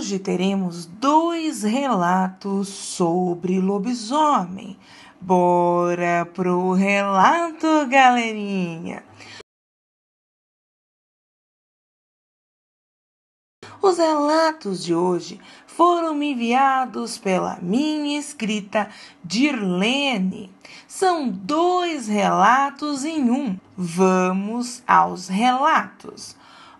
Hoje teremos 2 relatos sobre lobisomem. Bora pro relato, galerinha! Os relatos de hoje foram me enviados pela minha inscrita Dirlene. São 2 relatos em um. Vamos aos relatos.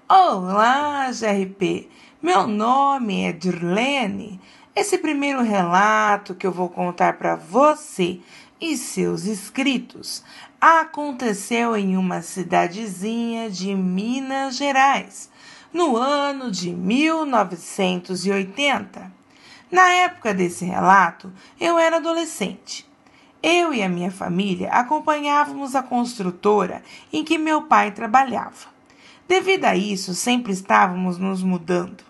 Olá, GRP! Meu nome é Dirlene. Esse primeiro relato que eu vou contar para você e seus inscritos aconteceu em uma cidadezinha de Minas Gerais, no ano de 1980. Na época desse relato, eu era adolescente. Eu e a minha família acompanhávamos a construtora em que meu pai trabalhava. Devido a isso, sempre estávamos nos mudando.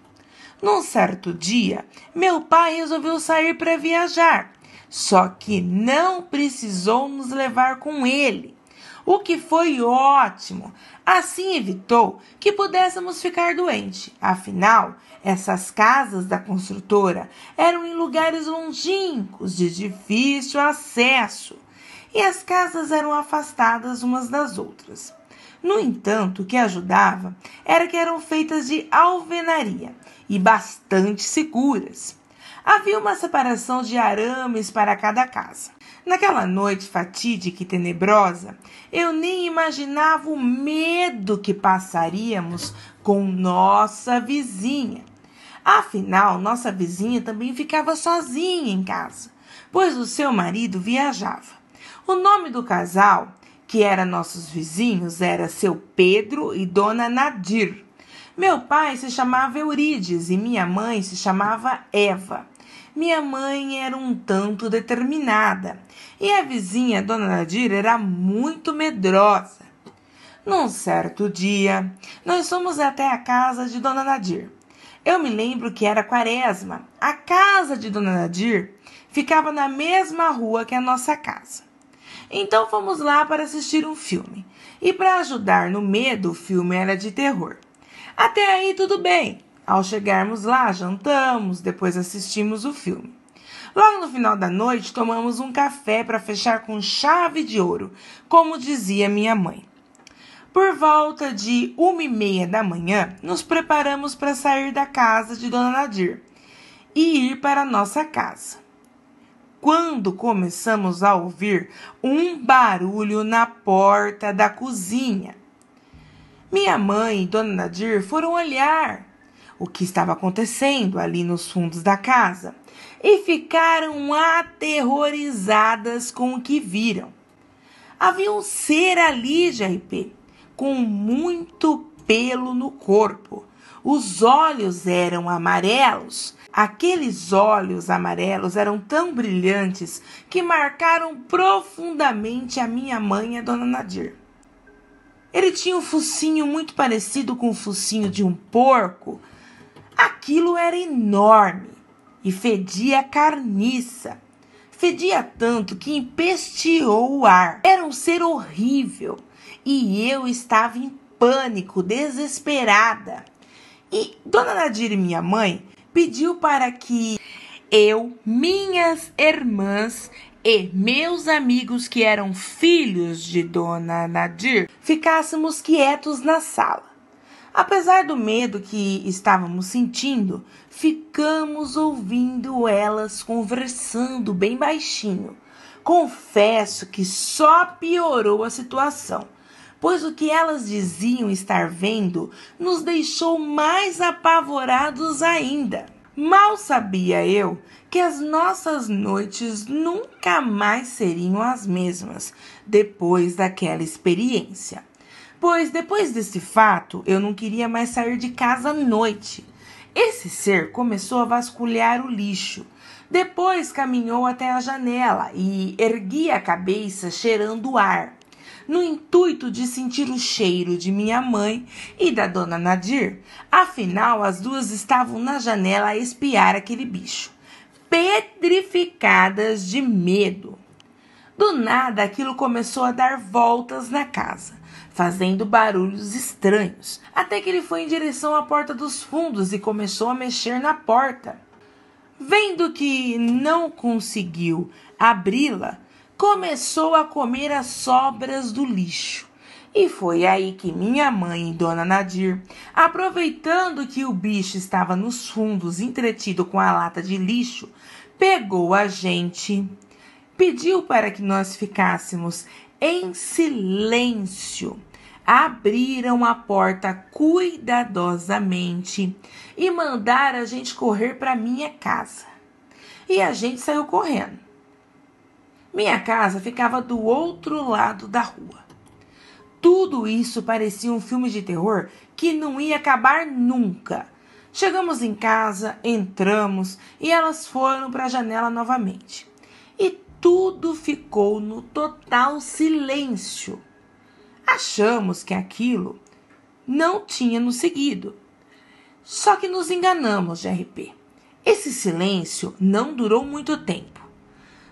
Num certo dia, meu pai resolveu sair para viajar, só que não precisou nos levar com ele, o que foi ótimo. Assim evitou que pudéssemos ficar doentes. Afinal, essas casas da construtora eram em lugares longínquos de difícil acesso e as casas eram afastadas umas das outras. No entanto, o que ajudava era que eram feitas de alvenaria e bastante seguras. Havia uma separação de arames para cada casa. Naquela noite fatídica e tenebrosa, eu nem imaginava o medo que passaríamos com nossa vizinha. Afinal, nossa vizinha também ficava sozinha em casa, pois o seu marido viajava. O nome do casal, que eram nossos vizinhos, era seu Pedro e dona Nadir. Meu pai se chamava Eurides e minha mãe se chamava Eva. Minha mãe era um tanto determinada e a vizinha, dona Nadir, era muito medrosa. Num certo dia, nós fomos até a casa de dona Nadir. Eu me lembro que era quaresma. A casa de dona Nadir ficava na mesma rua que a nossa casa. Então fomos lá para assistir um filme. E para ajudar no medo, o filme era de terror. Até aí tudo bem. Ao chegarmos lá, jantamos, depois assistimos o filme. Logo no final da noite, tomamos um café para fechar com chave de ouro, como dizia minha mãe. Por volta de 1h30 da manhã, nos preparamos para sair da casa de dona Nadir e ir para a nossa casa, quando começamos a ouvir um barulho na porta da cozinha. Minha mãe e dona Nadir foram olhar o que estava acontecendo ali nos fundos da casa e ficaram aterrorizadas com o que viram. Havia um ser ali, GRP, com muito pelo no corpo. Os olhos eram amarelos. Aqueles olhos amarelos eram tão brilhantes que marcaram profundamente a minha mãe e a dona Nadir. Ele tinha um focinho muito parecido com o focinho de um porco. Aquilo era enorme e fedia carniça. Fedia tanto que empesteou o ar. Era um ser horrível e eu estava em pânico, desesperada. E dona Nadir e minha mãe pediu para que eu, minhas irmãs e meus amigos que eram filhos de dona Nadir ficássemos quietos na sala. Apesar do medo que estávamos sentindo, ficamos ouvindo elas conversando bem baixinho. Confesso que só piorou a situação, pois o que elas diziam estar vendo nos deixou mais apavorados ainda. Mal sabia eu que as nossas noites nunca mais seriam as mesmas depois daquela experiência. Pois depois desse fato, eu não queria mais sair de casa à noite. Esse ser começou a vasculhar o lixo. Depois caminhou até a janela e erguia a cabeça cheirando o ar, no intuito de sentir o cheiro de minha mãe e da dona Nadir. Afinal, as duas estavam na janela a espiar aquele bicho, petrificadas de medo. Do nada, aquilo começou a dar voltas na casa, fazendo barulhos estranhos, até que ele foi em direção à porta dos fundos e começou a mexer na porta. Vendo que não conseguiu abri-la, começou a comer as sobras do lixo. E foi aí que minha mãe, Dona Nadir, aproveitando que o bicho estava nos fundos entretido com a lata de lixo, pegou a gente, pediu para que nós ficássemos em silêncio. Abriram a porta cuidadosamente e mandaram a gente correr para minha casa. E a gente saiu correndo. Minha casa ficava do outro lado da rua. Tudo isso parecia um filme de terror que não ia acabar nunca. Chegamos em casa, entramos e elas foram para a janela novamente. E tudo ficou no total silêncio. Achamos que aquilo não tinha nos seguido. Só que nos enganamos, GRP. Esse silêncio não durou muito tempo.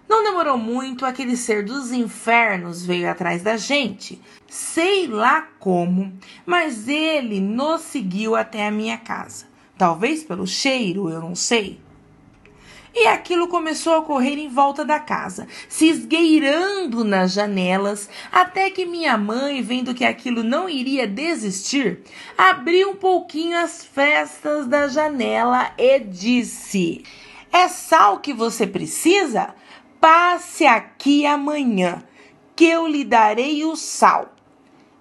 Não demorou muito, aquele ser dos infernos veio atrás da gente. Sei lá como, mas ele nos seguiu até a minha casa. Talvez pelo cheiro, eu não sei. E aquilo começou a correr em volta da casa, se esgueirando nas janelas, até que minha mãe, vendo que aquilo não iria desistir, abriu um pouquinho as frestas da janela e disse: "É sal que você precisa? Passe aqui amanhã, que eu lhe darei o sal."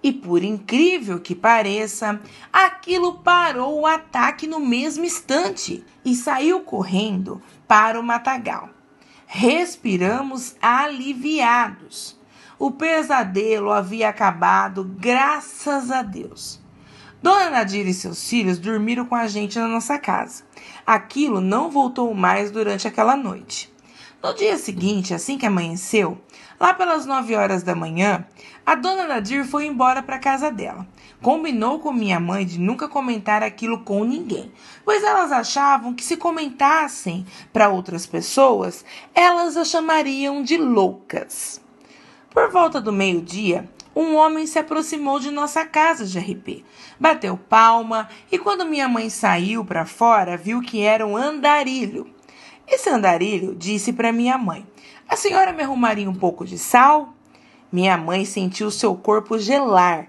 E por incrível que pareça, aquilo parou o ataque no mesmo instante e saiu correndo para o matagal. Respiramos aliviados. O pesadelo havia acabado, graças a Deus. Dona Nadir e seus filhos dormiram com a gente na nossa casa. Aquilo não voltou mais durante aquela noite. No dia seguinte, assim que amanheceu, lá pelas 9 horas da manhã, a Dona Nadir foi embora para a casa dela. Combinou com minha mãe de nunca comentar aquilo com ninguém, pois elas achavam que se comentassem para outras pessoas, elas a chamariam de loucas. Por volta do meio-dia, um homem se aproximou de nossa casa de RP, bateu palma e quando minha mãe saiu para fora, viu que era um andarilho. Esse andarilho disse para minha mãe: "A senhora me arrumaria um pouco de sal?" Minha mãe sentiu seu corpo gelar.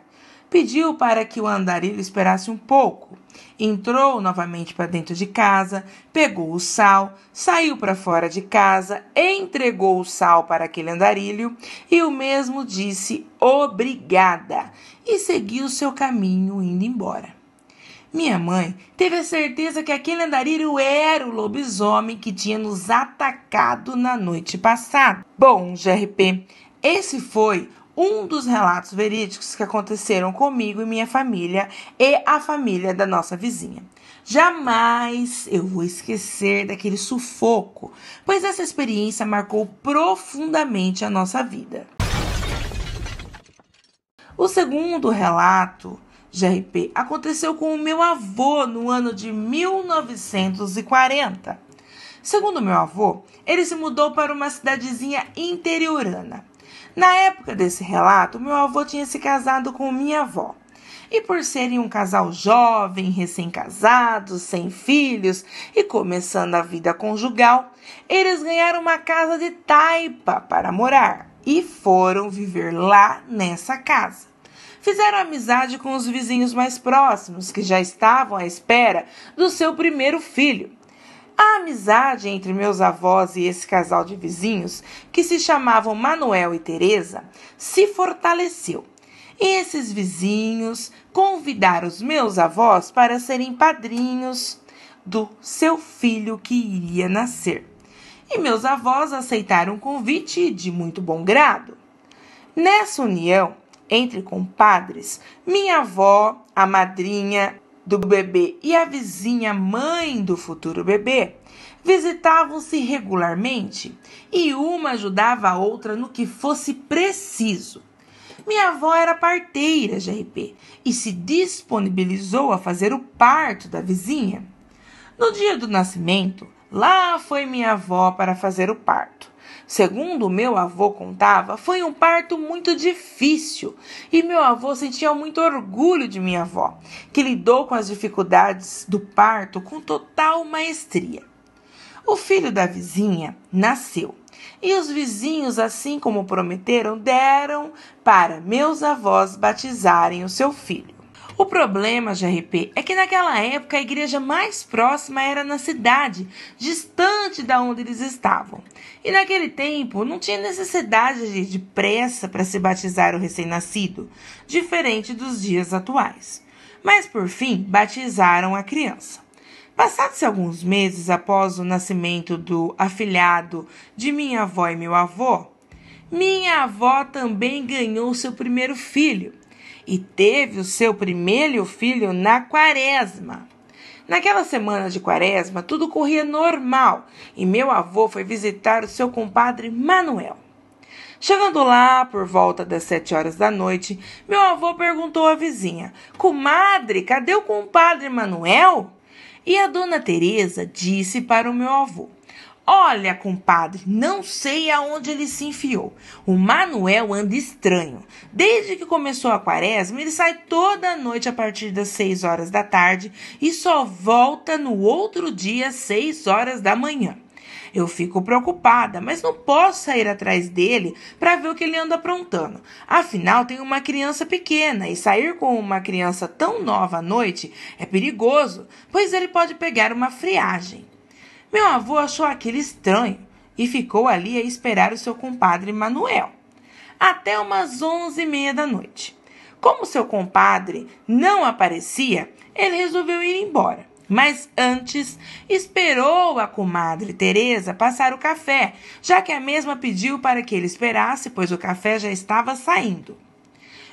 Pediu para que o andarilho esperasse um pouco. Entrou novamente para dentro de casa, pegou o sal, saiu para fora de casa, entregou o sal para aquele andarilho e o mesmo disse obrigada e seguiu seu caminho indo embora. Minha mãe teve a certeza que aquele andarilho era o lobisomem que tinha nos atacado na noite passada. Bom, GRP, esse foi um dos relatos verídicos que aconteceram comigo e minha família e a família da nossa vizinha. Jamais eu vou esquecer daquele sufoco, pois essa experiência marcou profundamente a nossa vida. O segundo relato GRP aconteceu com o meu avô no ano de 1940. Segundo meu avô, ele se mudou para uma cidadezinha interiorana. Na época desse relato, meu avô tinha se casado com minha avó. E por serem um casal jovem, recém-casados, sem filhos e começando a vida conjugal, eles ganharam uma casa de taipa para morar e foram viver lá nessa casa. Fizeram amizade com os vizinhos mais próximos, que já estavam à espera do seu primeiro filho. A amizade entre meus avós e esse casal de vizinhos, que se chamavam Manuel e Teresa, se fortaleceu. E esses vizinhos convidaram os meus avós para serem padrinhos do seu filho que iria nascer. E meus avós aceitaram o convite de muito bom grado. Nessa união entre compadres, minha avó, a madrinha do bebê e a vizinha mãe do futuro bebê visitavam-se regularmente e uma ajudava a outra no que fosse preciso. Minha avó era parteira de RP e se disponibilizou a fazer o parto da vizinha. No dia do nascimento, lá foi minha avó para fazer o parto. Segundo meu avô contava, foi um parto muito difícil e meu avô sentia muito orgulho de minha avó, que lidou com as dificuldades do parto com total maestria. O filho da vizinha nasceu e os vizinhos, assim como prometeram, deram para meus avós batizarem o seu filho. O problema, GRP, é que naquela época a igreja mais próxima era na cidade, distante da onde eles estavam. E naquele tempo não tinha necessidade de pressa para se batizar o recém-nascido, diferente dos dias atuais. Mas por fim, batizaram a criança. Passados-se alguns meses após o nascimento do afilhado de minha avó e meu avô, minha avó também ganhou seu primeiro filho e teve o seu primeiro filho na quaresma. Naquela semana de quaresma, tudo corria normal e meu avô foi visitar o seu compadre Manuel. Chegando lá, por volta das 7 horas da noite, meu avô perguntou à vizinha: "Comadre, cadê o compadre Manuel?" E a dona Teresa disse para o meu avô: "Olha, compadre, não sei aonde ele se enfiou. O Manuel anda estranho. Desde que começou a quaresma, ele sai toda noite a partir das 6 horas da tarde e só volta no outro dia às 6 horas da manhã. Eu fico preocupada, mas não posso sair atrás dele para ver o que ele anda aprontando. Afinal, tem uma criança pequena e sair com uma criança tão nova à noite é perigoso, pois ele pode pegar uma friagem." Meu avô achou aquilo estranho e ficou ali a esperar o seu compadre Manuel, até umas 11h30 da noite. Como seu compadre não aparecia, ele resolveu ir embora. Mas antes, esperou a comadre Teresa passar o café, já que a mesma pediu para que ele esperasse, pois o café já estava saindo.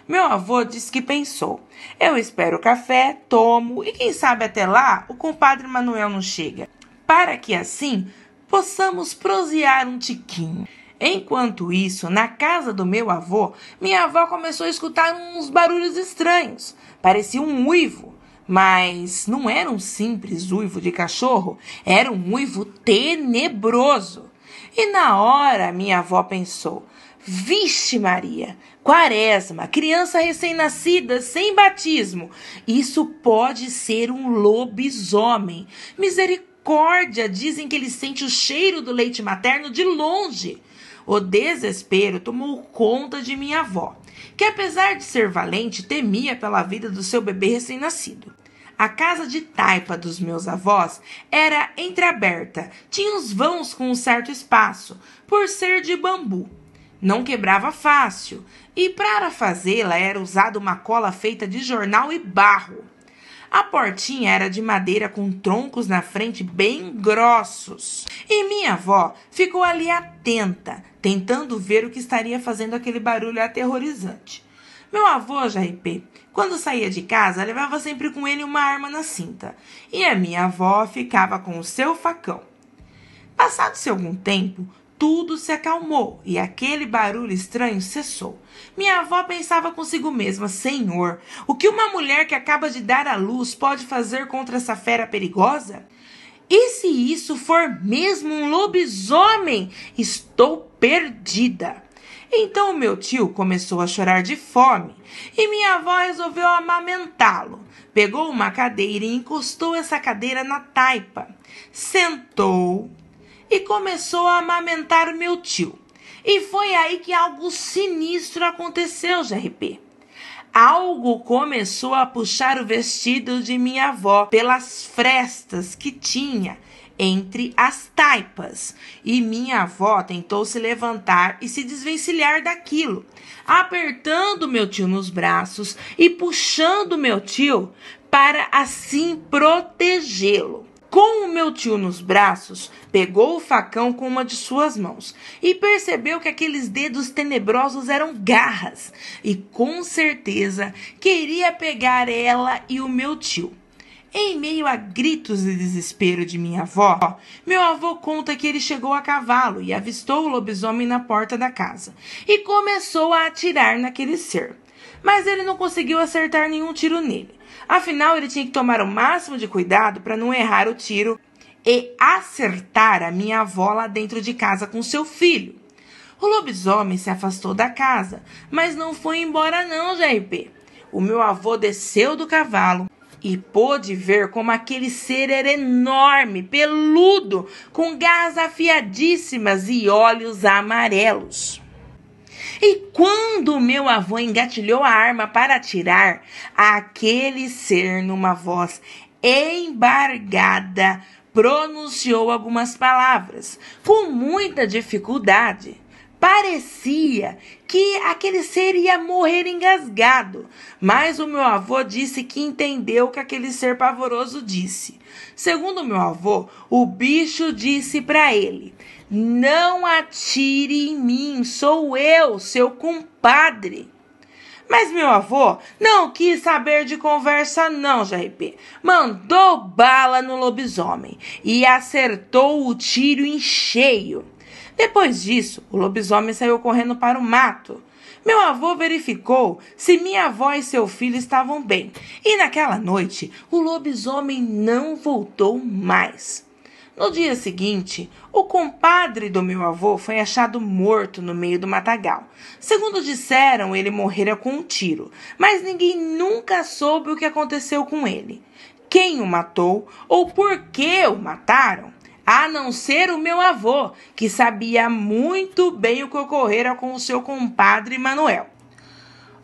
Meu avô disse que pensou: "Eu espero o café, tomo e quem sabe até lá o compadre Manuel não chega, para que assim possamos prosear um tiquinho." Enquanto isso, na casa do meu avô, minha avó começou a escutar uns barulhos estranhos. Parecia um uivo, mas não era um simples uivo de cachorro, era um uivo tenebroso. E na hora minha avó pensou: "Vixe Maria, quaresma, criança recém-nascida, sem batismo. Isso pode ser um lobisomem. Misericórdia, dizem que ele sente o cheiro do leite materno de longe." O desespero tomou conta de minha avó, que apesar de ser valente, temia pela vida do seu bebê recém-nascido. A casa de taipa dos meus avós era entreaberta, tinha os vãos com um certo espaço, por ser de bambu. Não quebrava fácil, e para fazê-la era usada uma cola feita de jornal e barro. A portinha era de madeira com troncos na frente bem grossos. E minha avó ficou ali atenta, tentando ver o que estaria fazendo aquele barulho aterrorizante. Meu avô, JRP, quando saía de casa, levava sempre com ele uma arma na cinta. E a minha avó ficava com o seu facão. Passado-se algum tempo, tudo se acalmou e aquele barulho estranho cessou. Minha avó pensava consigo mesma: "Senhor, o que uma mulher que acaba de dar à luz pode fazer contra essa fera perigosa? E se isso for mesmo um lobisomem? Estou perdida." Então o meu tio começou a chorar de fome e minha avó resolveu amamentá-lo. Pegou uma cadeira e encostou essa cadeira na taipa. Sentou e começou a amamentar o meu tio. E foi aí que algo sinistro aconteceu, GRP. Algo começou a puxar o vestido de minha avó pelas frestas que tinha entre as taipas. E minha avó tentou se levantar e se desvencilhar daquilo, apertando meu tio nos braços e puxando meu tio para assim protegê-lo. Com o meu tio nos braços, pegou o facão com uma de suas mãos e percebeu que aqueles dedos tenebrosos eram garras e com certeza queria pegar ela e o meu tio. Em meio a gritos de desespero de minha avó, meu avô conta que ele chegou a cavalo e avistou o lobisomem na porta da casa e começou a atirar naquele ser. Mas ele não conseguiu acertar nenhum tiro nele. Afinal, ele tinha que tomar o máximo de cuidado para não errar o tiro e acertar a minha avó lá dentro de casa com seu filho. O lobisomem se afastou da casa, mas não foi embora não, JP. O meu avô desceu do cavalo e pôde ver como aquele ser era enorme, peludo, com garras afiadíssimas e olhos amarelos. E quando meu avô engatilhou a arma para atirar, aquele ser, numa voz embargada, pronunciou algumas palavras com muita dificuldade. Parecia que aquele ser ia morrer engasgado, mas o meu avô disse que entendeu o que aquele ser pavoroso disse. Segundo meu avô, o bicho disse para ele: "Não atire em mim, sou eu, seu compadre." Mas meu avô não quis saber de conversa não, JP. Mandou bala no lobisomem e acertou o tiro em cheio. Depois disso, o lobisomem saiu correndo para o mato. Meu avô verificou se minha avó e seu filho estavam bem. E naquela noite, o lobisomem não voltou mais. No dia seguinte, o compadre do meu avô foi achado morto no meio do matagal. Segundo disseram, ele morrera com um tiro, mas ninguém nunca soube o que aconteceu com ele. Quem o matou ou por que o mataram? A não ser o meu avô, que sabia muito bem o que ocorrera com o seu compadre Manuel.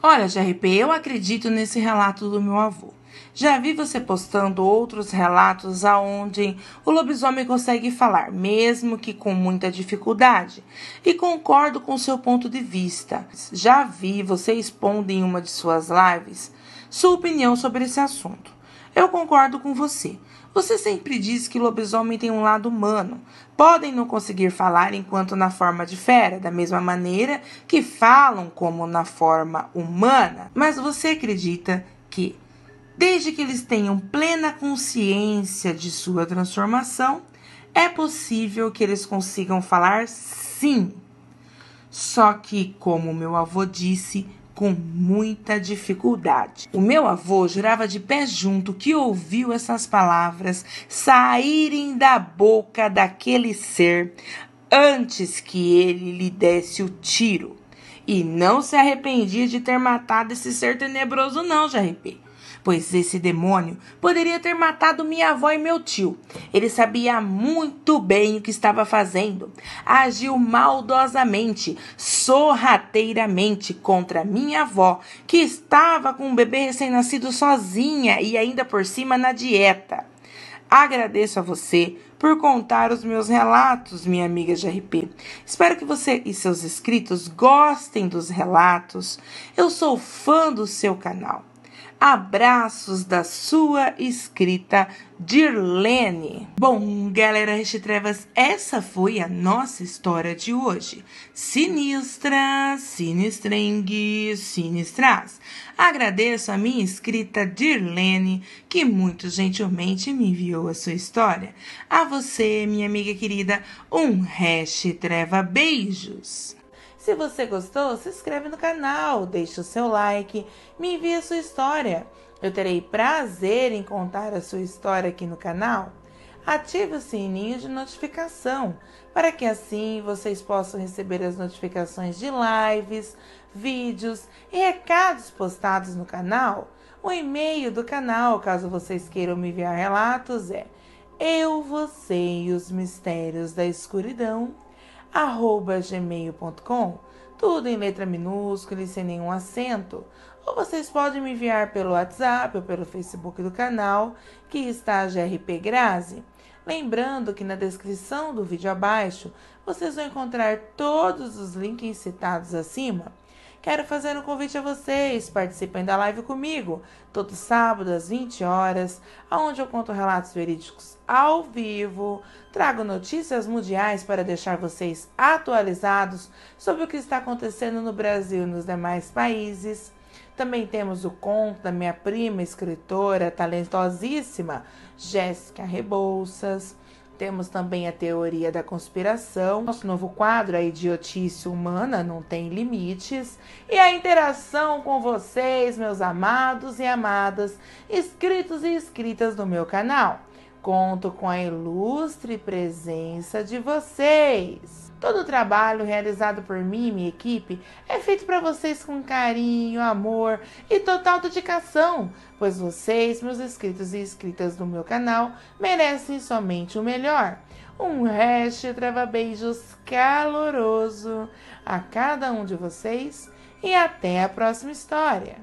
Olha, JP, eu acredito nesse relato do meu avô. Já vi você postando outros relatos aonde o lobisomem consegue falar, mesmo que com muita dificuldade. E concordo com seu ponto de vista. Já vi você expondo em uma de suas lives sua opinião sobre esse assunto. Eu concordo com você. Você sempre diz que o lobisomem tem um lado humano. Podem não conseguir falar enquanto na forma de fera, da mesma maneira que falam como na forma humana. Mas você acredita que, desde que eles tenham plena consciência de sua transformação, é possível que eles consigam falar sim. Só que, como meu avô disse, com muita dificuldade. O meu avô jurava de pé junto que ouviu essas palavras saírem da boca daquele ser antes que ele lhe desse o tiro. E não se arrependia de ter matado esse ser tenebroso não, JP. Pois esse demônio poderia ter matado minha avó e meu tio. Ele sabia muito bem o que estava fazendo. Agiu maldosamente, sorrateiramente contra minha avó, que estava com um bebê recém-nascido sozinha e ainda por cima na dieta. Agradeço a você por contar os meus relatos, minha amiga JRP. Espero que você e seus inscritos gostem dos relatos. Eu sou fã do seu canal. Abraços da sua inscrita Dirlene. Bom, galera Rechetrevas, essa foi a nossa história de hoje. Sinistra, sinistrengue, sinistras. Agradeço a minha inscrita Dirlene, que muito gentilmente me enviou a sua história. A você, minha amiga querida, um Rechetreva beijos. Se você gostou, se inscreve no canal, deixe o seu like, me envie a sua história. Eu terei prazer em contar a sua história aqui no canal. Ative o sininho de notificação, para que assim vocês possam receber as notificações de lives, vídeos e recados postados no canal. O e-mail do canal, caso vocês queiram me enviar relatos, é eu, você e os mistérios da escuridão, @gmail.com, tudo em letra minúscula e sem nenhum acento. Ou vocês podem me enviar pelo WhatsApp ou pelo Facebook do canal, que está a GRP Grazi. Lembrando que na descrição do vídeo abaixo, vocês vão encontrar todos os links citados acima. Quero fazer um convite a vocês, participem da live comigo, todo sábado às 20 horas, onde eu conto relatos verídicos ao vivo, trago notícias mundiais para deixar vocês atualizados sobre o que está acontecendo no Brasil e nos demais países. Também temos o conto da minha prima, escritora talentosíssima, Jéssica Rebouças. Temos também a teoria da conspiração, nosso novo quadro, a idiotice humana não tem limites, e a interação com vocês, meus amados e amadas, inscritos e inscritas do meu canal. Conto com a ilustre presença de vocês. Todo o trabalho realizado por mim e minha equipe é feito para vocês com carinho, amor e total dedicação, pois vocês, meus inscritos e inscritas do meu canal, merecem somente o melhor. Um resto trava-beijos caloroso a cada um de vocês e até a próxima história.